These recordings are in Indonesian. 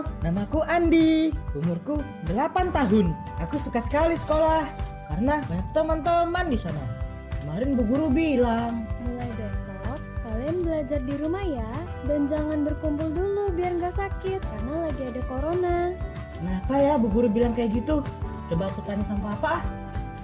Halo, namaku Andi. Umurku 8 tahun. Aku suka sekali sekolah karena banyak teman-teman di sana. Kemarin Bu Guru bilang, Mulai besok, kalian belajar di rumah ya. Dan jangan berkumpul dulu biar nggak sakit, karena lagi ada corona. kenapa ya Bu Guru bilang kayak gitu? Coba aku tanya sama Papa.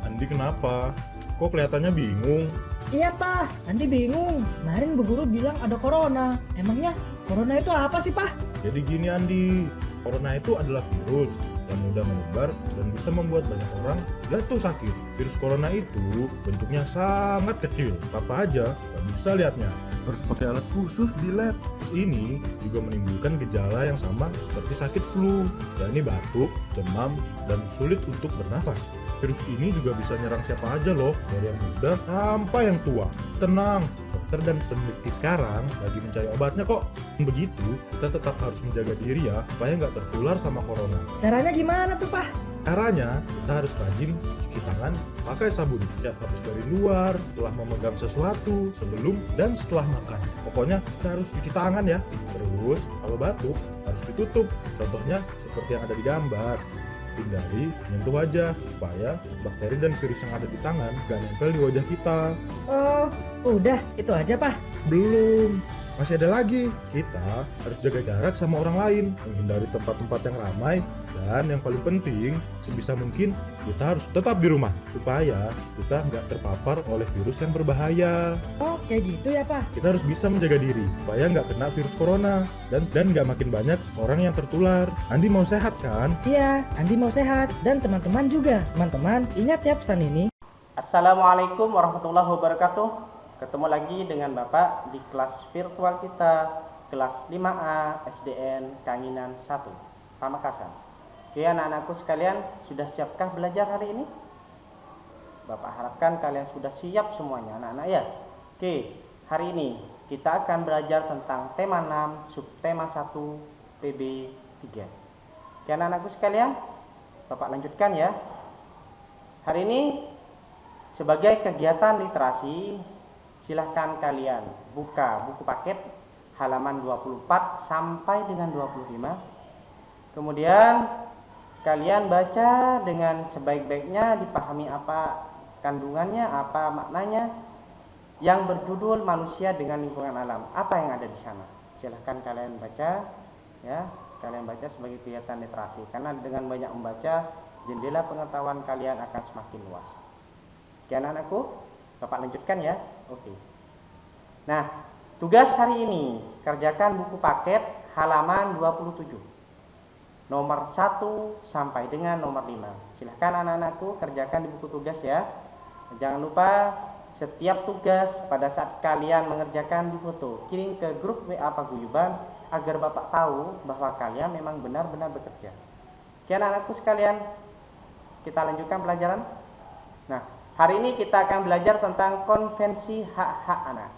Andi kenapa? Kok kelihatannya bingung? Iya Pak, Andi bingung. Kemarin Bu Guru bilang ada corona. Emangnya corona itu apa sih Pak? Jadi gini Andi, corona itu adalah virus yang mudah menyebar dan bisa membuat banyak orang jatuh sakit. Virus corona itu bentuknya sangat kecil, apa aja nggak bisa lihatnya. Harus pakai alat khusus di lab. Ini juga menimbulkan gejala yang sama seperti sakit flu, yakni batuk, demam, dan sulit untuk bernafas. Virus ini juga bisa nyerang siapa aja loh, dari yang muda sampai yang tua. Tenang, dokter dan peneliti sekarang lagi mencari obatnya kok. Begitu, kita tetap harus menjaga diri ya, supaya nggak tertular sama corona. Caranya gimana tuh Pak? Caranya, kita harus rajin cuci tangan pakai sabun. Setiap habis dari luar, setelah memegang sesuatu, sebelum dan setelah makan. Pokoknya kita harus cuci tangan ya. Terus, kalau batuk, harus ditutup. Contohnya seperti yang ada di gambar. Hindari menyentuh wajah supaya bakteri dan virus yang ada di tangan gak nempel di wajah kita. Oh, udah itu aja Pak. Belum, masih ada lagi. Kita harus jaga jarak sama orang lain, menghindari tempat-tempat yang ramai, dan yang paling penting, sebisa mungkin kita harus tetap di rumah supaya kita nggak terpapar oleh virus yang berbahaya. Oh, kayak gitu ya Pak. Kita harus bisa menjaga diri supaya nggak kena virus corona dan nggak makin banyak orang yang tertular. Andi mau sehat kan? Iya, Andi mau sehat dan teman-teman juga. Teman-teman, ingat ya pesan ini. Assalamualaikum warahmatullahi wabarakatuh. Ketemu lagi dengan Bapak di kelas virtual kita, kelas 5A SDN Kanginan 1, Pamekasan. Oke anak-anakku sekalian, sudah siapkah belajar hari ini? Bapak harapkan kalian sudah siap semuanya anak-anak ya. Oke, hari ini kita akan belajar tentang tema 6, subtema 1, PB 3. Oke anak-anakku sekalian, Bapak lanjutkan ya. Hari ini sebagai kegiatan literasi, silahkan kalian buka buku paket halaman 24 sampai dengan 25. Kemudian kalian baca dengan sebaik-baiknya, dipahami apa kandungannya, apa maknanya, yang berjudul Manusia dengan Lingkungan Alam. Apa yang ada di sana? Silahkan kalian baca ya, kalian baca sebagai kegiatan literasi, karena dengan banyak membaca, jendela pengetahuan kalian akan semakin luas. Oke anak-anakku, Bapak lanjutkan ya. Oke. Nah, tugas hari ini, kerjakan buku paket halaman 27. Nomor 1 sampai dengan nomor 5. Silahkan anak-anakku kerjakan di buku tugas ya. Jangan lupa setiap tugas pada saat kalian mengerjakan difoto, kirim ke grup WA Paguyuban agar Bapak tahu bahwa kalian memang benar-benar bekerja. Oke anak-anakku sekalian, kita lanjutkan pelajaran. Nah, hari ini kita akan belajar tentang Konvensi Hak-Hak Anak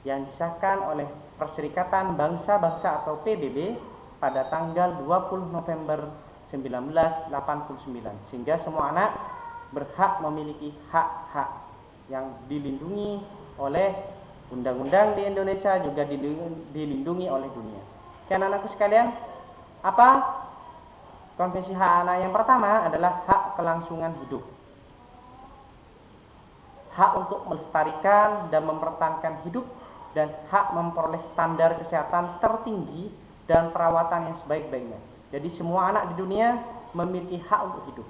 yang disahkan oleh Perserikatan Bangsa-Bangsa atau PBB pada tanggal 20 November 1989, sehingga semua anak berhak memiliki hak-hak yang dilindungi oleh undang-undang di Indonesia, juga dilindungi oleh dunia. Oke anak-anakku sekalian, apa Konvensi Hak Anak? Yang pertama adalah hak kelangsungan hidup, hak untuk melestarikan dan mempertahankan hidup, dan hak memperoleh standar kesehatan tertinggi dan perawatan yang sebaik-baiknya. Jadi semua anak di dunia memiliki hak untuk hidup.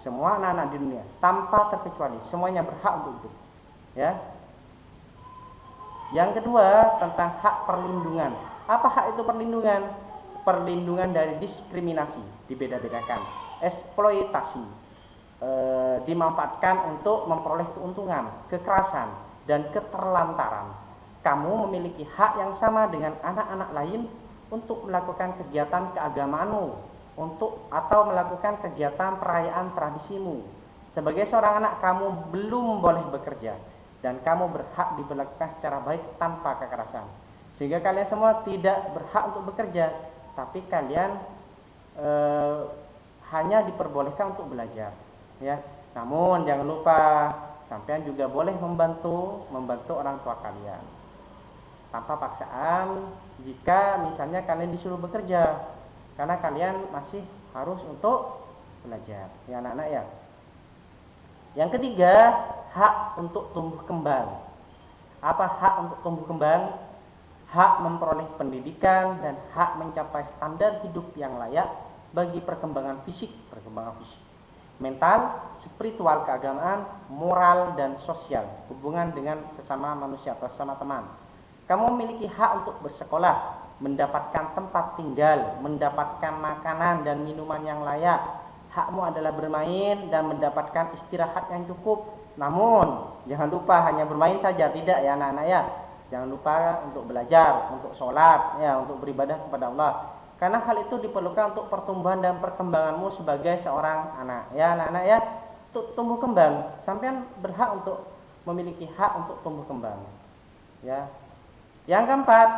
Semua anak-anak di dunia tanpa terkecuali, semuanya berhak untuk hidup. Ya. Yang kedua tentang hak perlindungan. Apa hak itu perlindungan? Perlindungan dari diskriminasi, dibeda-bedakan, eksploitasi, dimanfaatkan untuk memperoleh keuntungan, kekerasan, dan keterlantaran. Kamu memiliki hak yang sama dengan anak-anak lain untuk melakukan kegiatan keagamaanmu, atau melakukan kegiatan perayaan tradisimu. Sebagai seorang anak, kamu belum boleh bekerja dan kamu berhak diperlakukan secara baik tanpa kekerasan. Sehingga kalian semua tidak berhak untuk bekerja, tapi kalian hanya diperbolehkan untuk belajar. Ya, namun jangan lupa sampean juga boleh membantu orang tua kalian tanpa paksaan. Jika misalnya kalian disuruh bekerja, karena kalian masih harus untuk belajar, ya anak-anak ya. Yang ketiga, hak untuk tumbuh kembang. Apa hak untuk tumbuh kembang? Hak memperoleh pendidikan dan hak mencapai standar hidup yang layak bagi perkembangan fisik, mental, spiritual, keagamaan, moral, dan sosial, hubungan dengan sesama manusia atau sesama teman. Kamu memiliki hak untuk bersekolah, mendapatkan tempat tinggal, mendapatkan makanan dan minuman yang layak. Hakmu adalah bermain dan mendapatkan istirahat yang cukup. Namun, jangan lupa hanya bermain saja, tidak ya anak-anak ya. Jangan lupa untuk belajar, untuk sholat, ya, untuk beribadah kepada Allah. Karena hal itu diperlukan untuk pertumbuhan dan perkembanganmu sebagai seorang anak. Ya anak-anak ya, untuk tumbuh kembang. Sampean berhak untuk memiliki hak untuk tumbuh kembang. Ya. Yang keempat,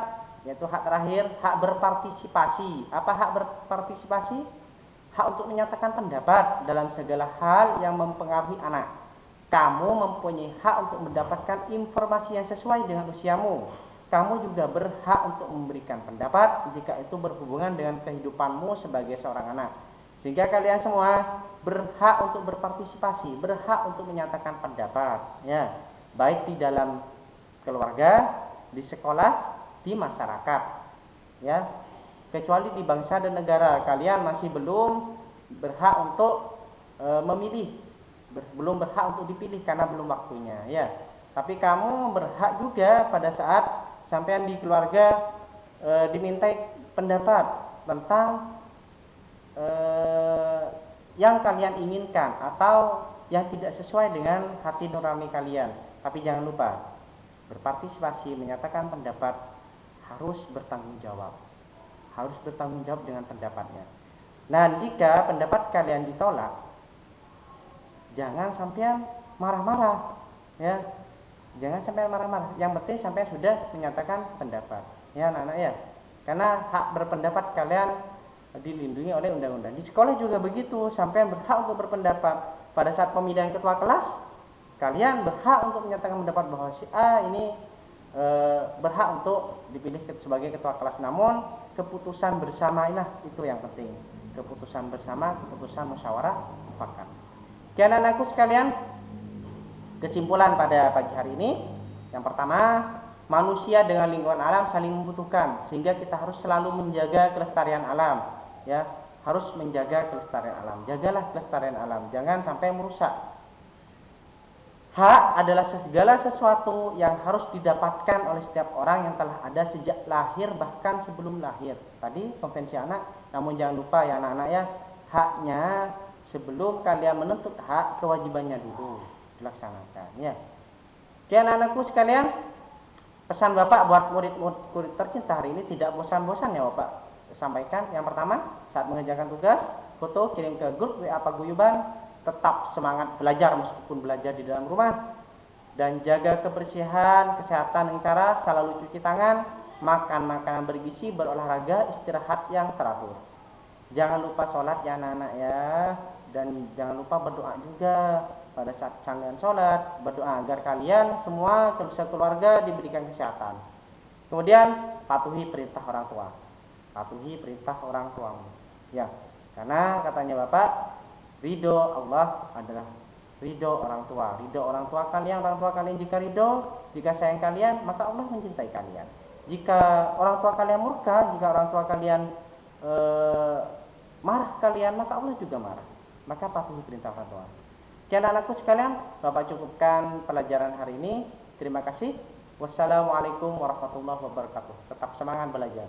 yaitu hak terakhir, hak berpartisipasi. Apa hak berpartisipasi? Hak untuk menyatakan pendapat dalam segala hal yang mempengaruhi anak. Kamu mempunyai hak untuk mendapatkan informasi yang sesuai dengan usiamu. Kamu juga berhak untuk memberikan pendapat jika itu berhubungan dengan kehidupanmu sebagai seorang anak. Sehingga kalian semua berhak untuk berpartisipasi, berhak untuk menyatakan pendapat, ya, baik di dalam keluarga, di sekolah, di masyarakat, ya. Kecuali di bangsa dan negara, kalian masih belum berhak untuk memilih, belum berhak untuk dipilih karena belum waktunya, ya. Tapi kamu berhak juga pada saat sampean di keluarga dimintai pendapat tentang yang kalian inginkan atau yang tidak sesuai dengan hati nurani kalian. Tapi jangan lupa berpartisipasi, menyatakan pendapat, harus bertanggung jawab. Harus bertanggung jawab dengan pendapatnya. Nah, jika pendapat kalian ditolak, jangan sampean marah-marah, ya. Jangan sampai marah-marah. Yang penting sampai sudah menyatakan pendapat, ya anak-anak ya. Karena hak berpendapat kalian dilindungi oleh undang-undang. Di sekolah juga begitu, sampai berhak untuk berpendapat. Pada saat pemilihan ketua kelas, kalian berhak untuk menyatakan pendapat bahwa si A ini berhak untuk dipilih sebagai ketua kelas. Namun keputusan bersama itu yang penting. Keputusan bersama, keputusan musyawarah mufakat. Oke anak-anakku sekalian, kesimpulan pada pagi hari ini, yang pertama, manusia dengan lingkungan alam saling membutuhkan, sehingga kita harus selalu menjaga kelestarian alam, ya, harus menjaga kelestarian alam. Jagalah kelestarian alam, jangan sampai merusak. Hak adalah segala sesuatu yang harus didapatkan oleh setiap orang yang telah ada sejak lahir, bahkan sebelum lahir. Tadi konvensi anak, namun jangan lupa ya anak-anak ya, haknya sebelum kalian menuntut hak, kewajibannya dulu dilaksanakan, ya. Oke anak-anakku sekalian, pesan Bapak buat murid-murid tercinta hari ini, tidak bosan-bosan ya Bapak sampaikan. Yang pertama, saat mengerjakan tugas, foto kirim ke grup WA Paguyuban. Tetap semangat belajar meskipun belajar di dalam rumah, dan jaga kebersihan, kesehatan dengan cara selalu cuci tangan, makan makanan bergizi, berolahraga, istirahat yang teratur. Jangan lupa sholat ya anak-anak ya, dan jangan lupa berdoa juga pada saat kalian sholat, berdoa agar kalian semua keluarga diberikan kesehatan. Kemudian patuhi perintah orang tua, patuhi perintah orang tuamu, ya, karena katanya Bapak, ridho Allah adalah ridho orang tua. Ridho orang tua kalian jika ridho, jika sayang kalian, maka Allah mencintai kalian. Jika orang tua kalian murka, jika orang tua kalian marah kalian, maka Allah juga marah. Maka patuhi perintah orang tua. Sekian anakku sekalian, Bapak cukupkan pelajaran hari ini. Terima kasih. Wassalamualaikum warahmatullahi wabarakatuh. Tetap semangat belajar.